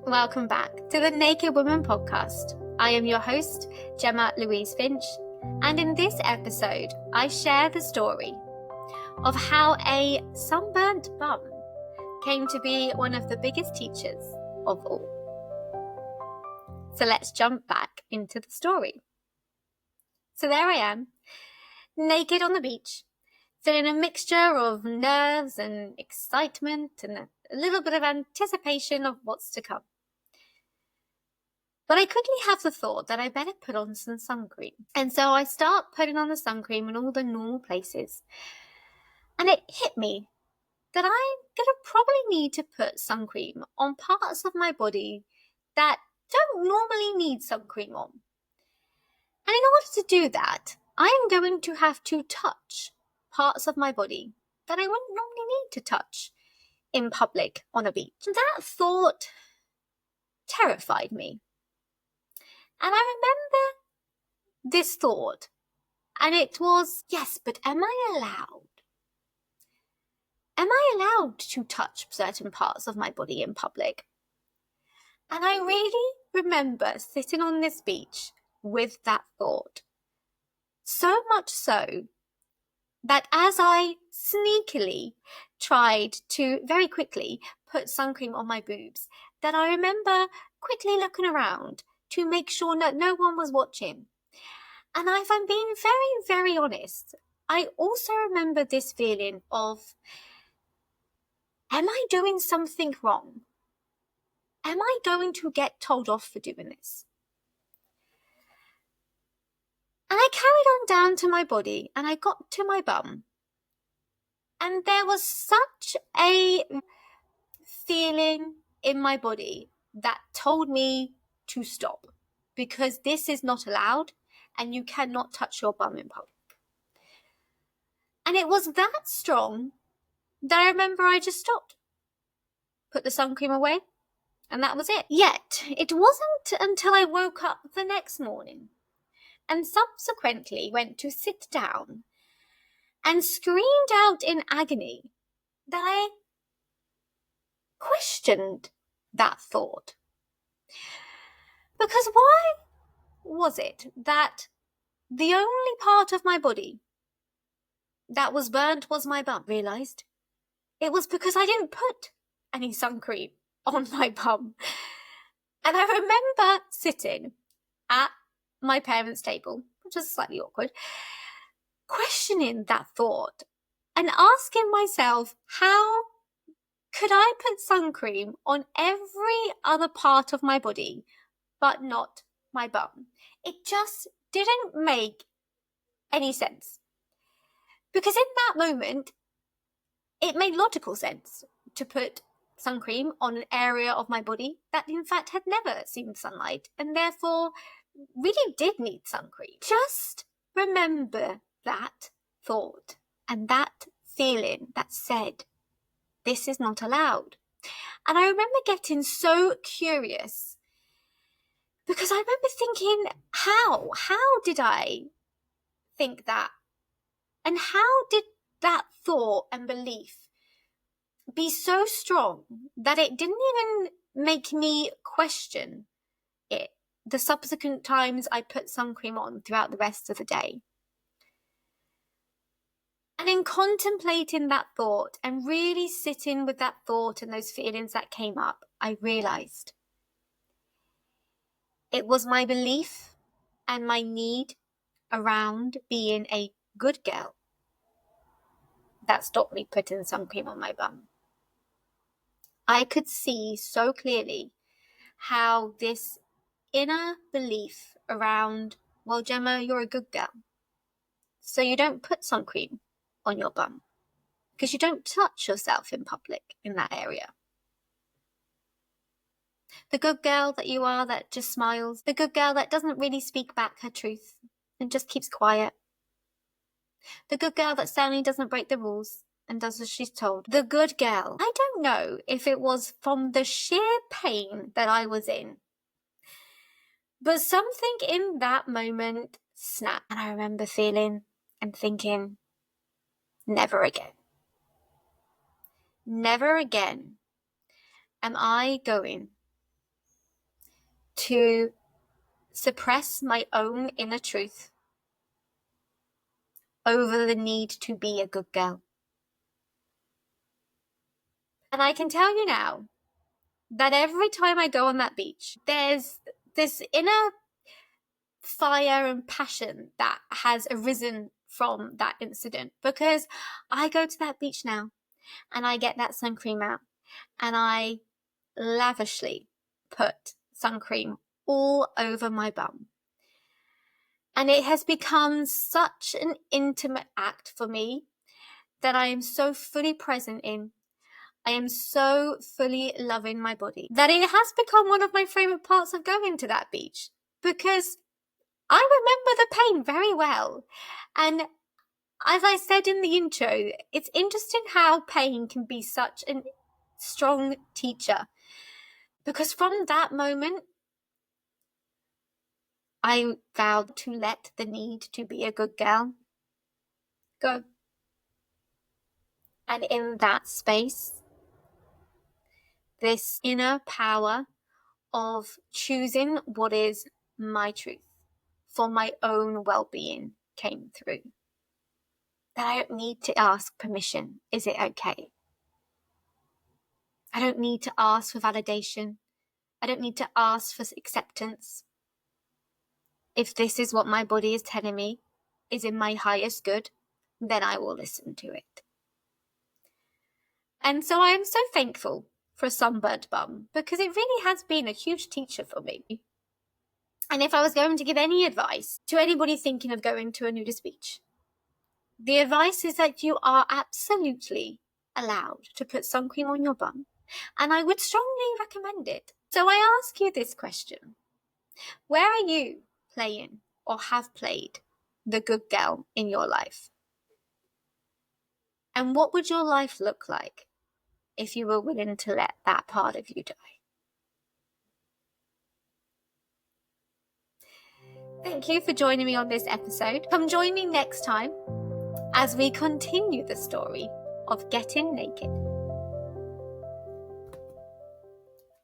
Welcome back to the Naked Woman podcast. I am your host, Gemma Louise Finch, and in this episode, I share the story of how a sunburnt bum came to be one of the biggest teachers of all. So let's jump back into the story. So there I am, naked on the beach, feeling a mixture of nerves and excitement and a little bit of anticipation of what's to come. But I quickly have the thought that I better put on some sun cream. And so I start putting on the sun cream in all the normal places. And it hit me that I'm going to probably need to put sun cream on parts of my body that don't normally need sun cream on. And in order to do that, I am going to have to touch parts of my body that I wouldn't normally need to touch in public on a beach. And that thought terrified me. And I remember this thought, and it was, yes, but am I allowed? Am I allowed to touch certain parts of my body in public? And I really remember sitting on this beach with that thought. So much so that as I sneakily tried to very quickly put sun cream on my boobs, that I remember quickly looking around to make sure that no one was watching. And if I'm being very, very honest, I also remember this feeling of, am I doing something wrong? Am I going to get told off for doing this? And I carried on down to my body and I got to my bum. And there was such a feeling in my body that told me to stop, because this is not allowed and you cannot touch your bum in public. And it was that strong that I remember I just stopped, put the sun cream away, and that was it. Yet, it wasn't until I woke up the next morning and subsequently went to sit down and screamed out in agony that I questioned that thought. Because why was it that the only part of my body that was burnt was my bum? Realised it was because I didn't put any sun cream on my bum. And I remember sitting at my parents' table, which was slightly awkward, questioning that thought and asking myself, how could I put sun cream on every other part of my body but not my bum? It just didn't make any sense. Because in that moment, it made logical sense to put sun cream on an area of my body that in fact had never seen sunlight and therefore really did need sun cream. Just remember that thought and that feeling that said, this is not allowed. And I remember getting so curious because I remember thinking, how did I think that? And how did that thought and belief be so strong that it didn't even make me question it the subsequent times I put sun cream on throughout the rest of the day? And in contemplating that thought and really sitting with that thought and those feelings that came up, I realised it was my belief and my need around being a good girl that stopped me putting sun cream on my bum. I could see so clearly how this inner belief around, well, Gemma, you're a good girl, so you don't put sun cream on your bum because you don't touch yourself in public in that area. The good girl that you are that just smiles, the good girl that doesn't really speak back her truth and just keeps quiet, the good girl that certainly doesn't break the rules and does as she's told. The good girl. I don't know if it was from the sheer pain that I was in, but something in that moment snapped. And I remember feeling and thinking, never again. Never again am I going to suppress my own inner truth over the need to be a good girl. And I can tell you now that every time I go on that beach, there's this inner fire and passion that has arisen from that incident, because I go to that beach now and I get that sun cream out and I lavishly put sun cream all over my bum. And it has become such an intimate act for me that I am so fully present in. I am so fully loving my body that it has become one of my favorite parts of going to that beach, because I remember the pain very well. And as I said in the intro, it's interesting how pain can be such a strong teacher, because from that moment, I vowed to let the need to be a good girl go. And in that space, this inner power of choosing what is my truth for my own well-being came through. That I don't need to ask permission. Is it okay? I don't need to ask for validation. I don't need to ask for acceptance. If this is what my body is telling me is in my highest good, then I will listen to it. And so I am so thankful for a sunburnt bum, because it really has been a huge teacher for me. And if I was going to give any advice to anybody thinking of going to a nudist beach, the advice is that you are absolutely allowed to put sun cream on your bum, and I would strongly recommend it. So I ask you this question: where are you playing or have played the good girl in your life? And what would your life look like if you were willing to let that part of you die? Thank you for joining me on this episode. Come join me next time as we continue the story of getting naked.